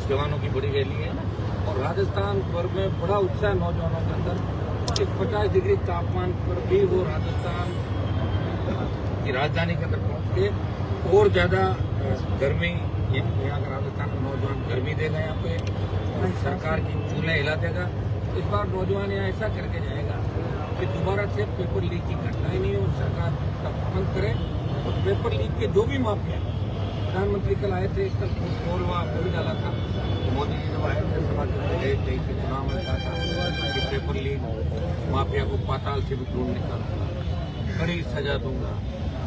जवानों की बड़ी रैली है और राजस्थान भर में बड़ा उत्साह नौजवानों के अंदर। इस 50 डिग्री तापमान पर भी वो राजस्थान की राजधानी के अंदर पहुंच के और ज्यादा गर्मी, यहाँ का राजस्थान का नौजवान गर्मी देगा, यहाँ पे सरकार की चूल्हे हिला देगा। इस बार नौजवान यहाँ ऐसा करके जाएगा कि दोबारा से पेपर लीक की घटना ही नहीं हो, सरकार का पालन करे। और पेपर लीक के जो भी माफिया, प्रधानमंत्री कल आए थे, कल बोलवा बोल डाला था, मोदी जी जब आए थे सभा के चुनाव में कहा था कि पेपर लीक माफिया को पाताल से भी ढूंढ निकालूंगा, बड़ी सजा दूंगा।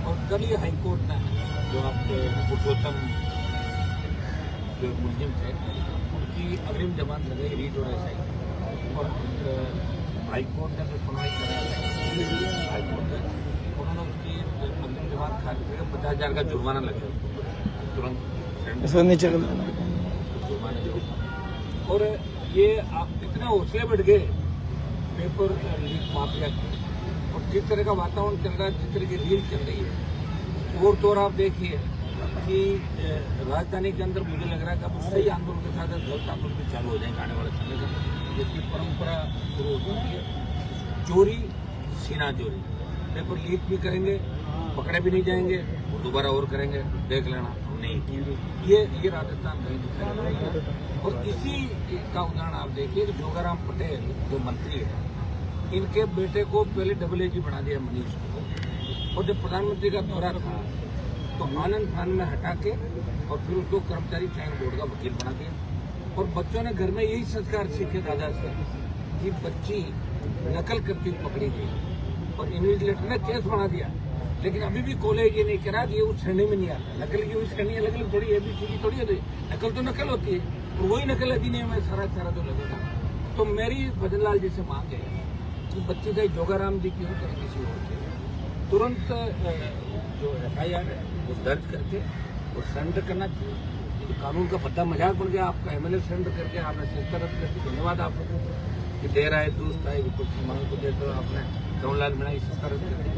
और कल ही हाईकोर्ट ने जो आपके पुरुषोत्तम जो मुलजिम थे उनकी अग्रिम जमानत लगाई, रीट और एसआई, और हाईकोर्ट ने जो सुनवाई कराई हाईकोर्ट ने उन्होंने उसकी अग्रिम जमानत खारिज करके 50,000 का जुर्माना लगे तुरंत नीचे जुर्माने जो। और ये इतने हौसले बढ़ गए पेपर लीक माफिया के, और जिस तरह का वातावरण चल रहा है, जिस तरह की रील चल रही है, और तो आप देखिए कि राजधानी के अंदर मुझे लग रहा है कि अब सही आंदोलन के साथ गलत आंदोलन भी चालू हो जाएंगे आने वाले समय में, जिसकी परंपरा शुरू हो चुकी है। चोरी, सीना चोरी, पेपर लीक भी करेंगे, पकड़े भी नहीं जाएंगे, वो दोबारा और करेंगे, देख लेना नहीं किया। ये राजस्थान नहीं दिखाई। और इसी का उदाहरण आप देखिए कि जोगाराम पटेल जो मंत्री है, इनके बेटे को पहले AAG बना दिया मनीष को, और जब प्रधानमंत्री का दौरा था तो आनंद फान में हटा के और फिर उसको कर्मचारी चयन बोर्ड का वकील बना दिया। और बच्चों ने घर में यही संस्कार सीखे दादा से कि बच्ची नकल करती पकड़ी गई और इन्विजिलेटर ने केस बना दिया, लेकिन अभी भी कॉलेज ये नहीं करा कि ये उस श्रेणी में नहीं आता। नकल की उस श्रेणी अलग थोड़ी ABCD थोड़ी है, नकल तो नकल होती है, और वही नकल अधिनियम में सारा तो लगेगा। तो मेरी भजनलाल जी से मांग है कि बच्ची का जोगाराम जी की हो चाहे किसी और से तुरंत जो FIR है वो दर्ज करके और सरेंडर करना चाहिए। तो कानून का पता मजाक बन गया, आपका MLA सरेंडर करके आपने संस्था रद्द करके, धन्यवाद आप लोगों को कि दे रहा है दुरुस्त है, विपक्षी मांग को दे तो आपने कमललाल मीणा संस्था रद्द कर दी।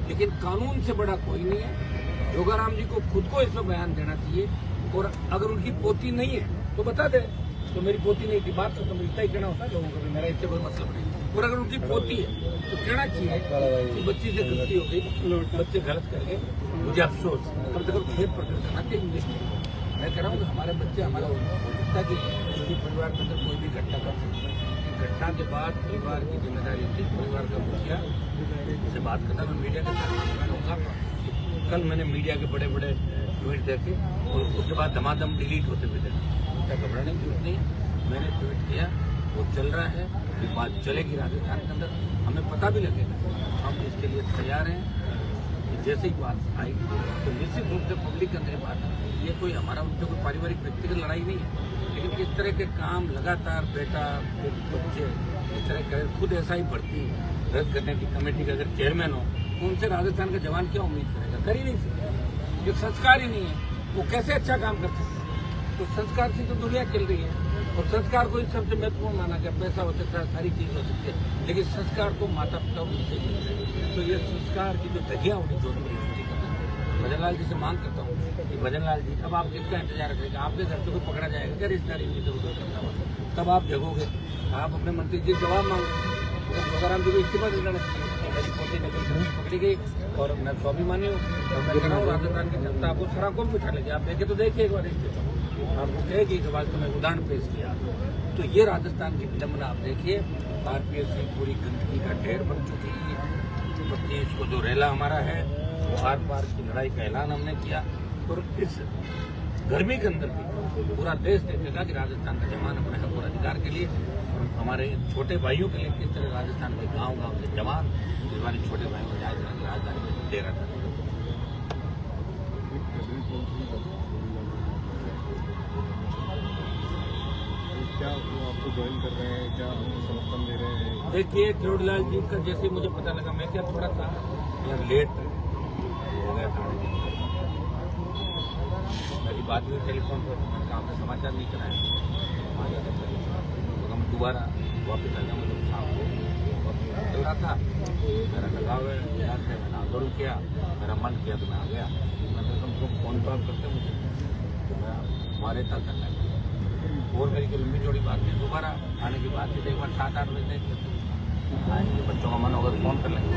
लेकिन कानून से बड़ा कोई नहीं है। जोगाराम जी को खुद को इसमें बयान देना चाहिए, और अगर उनकी पोती नहीं है तो बता दे तो मेरी पोती नहीं थी, बात तो मिलता ही कहना होता है लोगों को, मेरा इससे कोई मतलब नहीं। और अगर उनकी पोती है तो कहना चाहिए कि बच्ची से गलती हो गई, बच्चे गलत कर गए, मुझे अफसोस, कम से कम खेद प्रकट करना चाहिए। मैं कह रहा हूँ कि हमारे बच्चे हमारा होता कि किसी परिवार के अंदर कोई भी घटना कर सकते हैं। घटना के बाद परिवार की जिम्मेदारी होती है, परिवार का मुखिया से बात करता। मैं मीडिया के साथ रहूँगा। कल मैंने मीडिया के बड़े बड़े ट्वीट देखे और उसके बाद धमाधम डिलीट होते हुए देखे। क्या घबराने की जरूरत नहीं है। मैंने ट्वीट किया, वो चल रहा है, ये बात चलेगी राजस्थान के अंदर, हमें पता भी लगेगा, हम इसके लिए तैयार हैं। जैसे ही बात आई तो निश्चित रूप से पब्लिक के अंदर बात है। ये कोई हमारा उनसे कोई पारिवारिक व्यक्तिगत लड़ाई नहीं है, लेकिन इस तरह के काम लगातार बेटा बच्चे इस तरह करें, खुद SI भर्ती रद्द करने की कमेटी का अगर चेयरमैन हो तो उनसे राजस्थान का जवान क्या उम्मीद करेगा? कर ही नहीं सकते। जो संस्कार ही नहीं है वो कैसे अच्छा काम कर सकते? तो संस्कार से तो दुनिया चल रही है, और संस्कार को सबसे महत्वपूर्ण माना गया। पैसा हो सकता है, सारी चीज हो सकती है, लेकिन संस्कार को माता पिता उनसे मिलता है। तो ये संस्कार की जो धजिया होनी जो भजनलाल जी से मांग करता हूँ कि भजनलाल जी, अब आप किसका इंतजार करेंगे? आपके घर से कोई पकड़ा जाएगा क्या रिश्तेदारी में इधर उधर करता हुआ? तब आप जगोगे, आप अपने मंत्री जी जवाब मांगो। जोगाराम जी को इस्तीफा दे देना चाहिए। मेरी पोती नकल पकड़ी गई और मैं स्वाभिमानी हूँ, और मैं कह रहा हूँ राजस्थान की जनता आपको सराकों में बिठा लेगी। आप देखे तो देखिए एक बार इस्तीफा, आपको कहेगी कि बाद में उदाहरण पेश किया। तो ये राजस्थान की विडम्बना आप देखिए। RPSC पूरी गंदगी का ढेर बन चुकी है। 25 को जो रेला हमारा है वो आर पार की लड़ाई का ऐलान हमने किया, और इस गर्मी के अंदर भी पूरा देश देखेगा कि राजस्थान का जवान अपने हक और अधिकार के लिए, और हमारे छोटे भाइयों के लिए किस तरह राजस्थान के गांव से जवान हमारे छोटे भाइयों को राजधानी में दे रहा था। क्या वो आपको ज्वाइन कर रहे हैं, क्या आपको समर्थन दे रहे हैं? देखिए किरोड़ीलाल जी का जैसे मुझे पता लगा, मैं क्या थोड़ा सा लेट हो गया था, मेरी बात हुई टेलीफोन पर, मैंने कहा आपने समाचार नहीं कराया, तो हम दोबारा वापस आ जाऊँ। मतलब शाम को चल रहा था, मेरा लगाव है, मैंने आंदोलन किया, मेरा मन किया तो मैं आ गया। मैंने तुमको फोन कॉल करते मुझे, तो मैं हमारे तक करना और मेरी कोई लंबी चौड़ी बात नहीं, दोबारा आने की बात है तो एक बार 7-8 बजे आएंगे, बच्चों का मन होगा तो फोन कर लेंगे।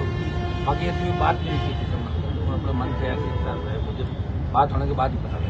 बाकी ऐसी कोई बात नहीं किसी से, अपने मन से ऐसे हिसाब है, मुझे बात होने के बाद ही पता लगेगा।